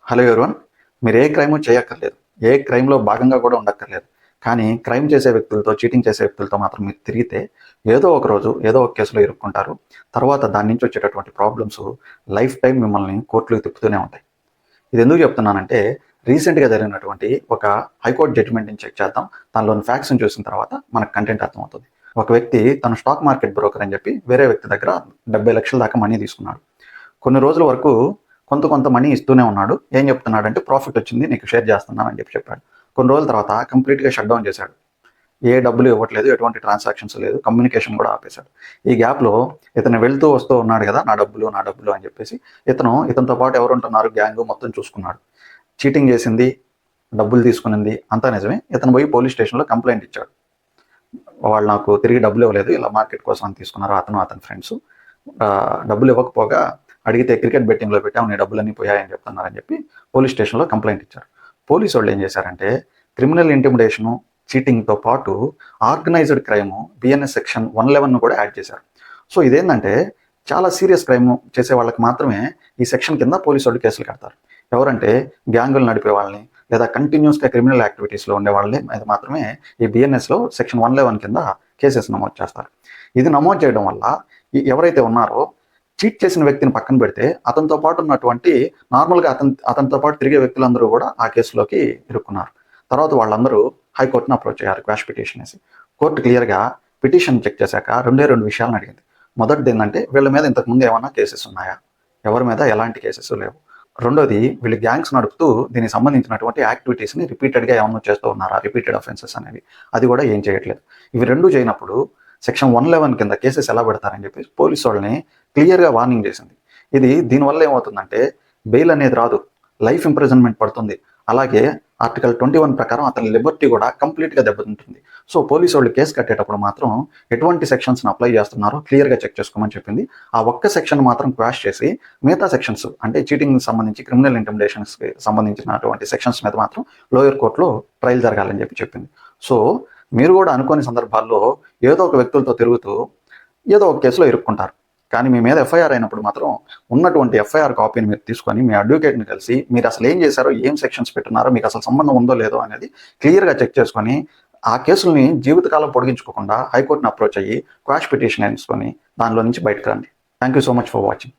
Hello everyone. మీరు ఏ crime చేయక్కర్లేదు, ఏ క్రైమ్లో భాగంగా కూడా ఉండక్కర్లేదు. కానీ క్రైమ్ చేసే వ్యక్తులతో, చీటింగ్ చేసే వ్యక్తులతో మాత్రం మీరు తిరిగితే ఏదో ఒక రోజు ఏదో ఒక కేసులో ఇరుక్కుంటారు. తర్వాత దాని నుంచి వచ్చేటటువంటి ప్రాబ్లమ్స్ లైఫ్ టైం మిమ్మల్ని కోర్టులకు తిప్పుతూనే ఉంటాయి. ఇది ఎందుకు చెప్తున్నానంటే, రీసెంట్గా జరిగినటువంటి ఒక హైకోర్టు జడ్జిమెంట్ని చెక్ చేద్దాం. దానిలోని ఫ్యాక్ట్స్ని చూసిన తర్వాత మనకు కంటెంట్ అర్థమవుతుంది. ఒక వ్యక్తి తన స్టాక్ మార్కెట్ బ్రోకర్ అని చెప్పి వేరే వ్యక్తి దగ్గర 70 లక్షల దాకా మనీ తీసుకున్నాడు. కొన్ని రోజుల వరకు కొంత మనీ ఇస్తూనే ఉన్నాడు. ఏం చెప్తున్నాడంటే, ప్రాఫిట్ వచ్చింది, నీకు షేర్ చేస్తున్నాను అని చెప్పాడు. కొన్ని రోజుల తర్వాత కంప్లీట్గా షట్ డౌన్ చేశాడు. ఏ డబ్బులు ఇవ్వట్లేదు, ఎటువంటి ట్రాన్సాక్షన్స్ లేదు, కమ్యూనికేషన్ కూడా ఆపేశాడు. ఈ గ్యాప్లో ఇతను వెళ్తూ వస్తూ ఉన్నాడు కదా, నా డబ్బులు అని చెప్పేసి ఇతనితో పాటు ఎవరు ఉంటున్నారు, గ్యాంగ్ మొత్తం చూసుకున్నాడు. చీటింగ్ చేసింది, డబ్బులు తీసుకునింది అంతా నిజమే. ఇతను పోయి పోలీస్ స్టేషన్లో కంప్లైంట్ ఇచ్చాడు. వాళ్ళు నాకు తిరిగి డబ్బులు ఇవ్వలేదు, ఇలా మార్కెట్ కోసం అని తీసుకున్నారు అతని ఫ్రెండ్స్. డబ్బులు ఇవ్వకపోగా అడిగితే క్రికెట్ బెట్టింగ్లో పెట్టాము, నీ డబ్బులన్నీ పోయాయని చెప్తున్నారని చెప్పి పోలీస్ స్టేషన్లో కంప్లైంట్ ఇచ్చారు. పోలీసు వాళ్ళు ఏం చేశారంటే, క్రిమినల్ ఇంటిమిడేషను, చీటింగ్తో పాటు ఆర్గనైజ్డ్ క్రైము బిఎన్ఎస్ సెక్షన్ 111 కూడా యాడ్ చేశారు. సో ఇదేంటంటే, చాలా సీరియస్ క్రైమ్ చేసే వాళ్ళకి మాత్రమే ఈ సెక్షన్ కింద పోలీసు వాళ్ళు కేసులు కడతారు. ఎవరంటే గ్యాంగులు నడిపే వాళ్ళని లేదా కంటిన్యూస్గా క్రిమినల్ యాక్టివిటీస్లో ఉండే వాళ్ళని మీద మాత్రమే ఈ బిఎన్ఎస్లో సెక్షన్ 111 కింద కేసెస్ నమోదు చేస్తారు. ఇది నమోదు చేయడం వల్ల ఎవరైతే ఉన్నారో, చీట్ చేసిన వ్యక్తిని పక్కన పెడితే అతనితో పాటు ఉన్నటువంటి నార్మల్గా అతనితో పాటు తిరిగే వ్యక్తులందరూ కూడా ఆ కేసులోకి ఇరుక్కున్నారు. తర్వాత వాళ్ళందరూ హైకోర్టును అప్రోచ్ అయ్యారు క్వాష్ పిటిషన్ వేసి. కోర్టు క్లియర్గా పిటిషన్ చెక్ చేశాక రెండు విషయాలను అడిగింది. మొదటిది ఏంటంటే, వీళ్ళ మీద ఇంతకుముందు ఏమన్నా కేసెస్ ఉన్నాయా, ఎవరి మీద ఎలాంటి కేసెస్ లేవు. రెండోది, వీళ్ళు గ్యాంగ్స్ నడుపుతూ దీనికి సంబంధించినటువంటి యాక్టివిటీస్ని రిపీటెడ్గా ఏమన్నా చేస్తూ ఉన్నారా, రిపీటెడ్ అఫెన్సెస్ అనేవి, అది కూడా ఏం చేయట్లేదు. ఇవి రెండు చేయనప్పుడు సెక్షన్ 111 కింద కేసెస్ ఎలా పెడతారని చెప్పి పోలీసు వాళ్ళని క్లియర్గా వార్నింగ్ చేసింది. దీనివల్ల ఏమవుతుందంటే, బెయిల్ అనేది రాదు, లైఫ్ ఇంప్రిజన్మెంట్ పడుతుంది. అలాగే ఆర్టికల్ 21 ప్రకారం అతని లిబర్టీ కూడా కంప్లీట్గా దెబ్బతింటుంది. సో పోలీసు వాళ్ళు కేసు కట్టేటప్పుడు మాత్రం ఎటువంటి సెక్షన్స్ని అప్లై చేస్తున్నారో క్లియర్గా చెక్ చేసుకోమని చెప్పింది. ఆ ఒక్క సెక్షన్ మాత్రం క్వాష్ చేసి మిగతా సెక్షన్స్, అంటే చీటింగ్ సంబంధించి, క్రిమినల్ ఇంటిమిడేషన్స్కి సంబంధించినటువంటి సెక్షన్స్ మీద మాత్రం లోయర్ కోర్టులో ట్రయల్ జరగాలని చెప్పింది. సో మీరు కూడా అనుకోని సందర్భాల్లో ఏదో ఒక వ్యక్తులతో తిరుగుతూ ఏదో ఒక కేసులో ఇరుక్కుంటారు. కానీ మీ మీద ఎఫ్ఐఆర్ అయినప్పుడు మాత్రం ఉన్నటువంటి ఎఫ్ఐఆర్ కాపీని మీరు తీసుకొని మీ అడ్వకేట్ని కలిసి మీరు అసలు ఏం చేశారో, ఏం సెక్షన్స్ పెట్టున్నారో, మీకు అసలు సంబంధం ఉందో లేదో అనేది క్లియర్గా చెక్ చేసుకొని ఆ కేసుల్ని జీవితకాలం పొడిగించుకోకుండా హైకోర్టుని అప్రోచ్ అయ్యి క్వాష్ పిటిషన్ వేసుకొని దానిలో నుంచి బయటకు రండి. Thank you so much for watching.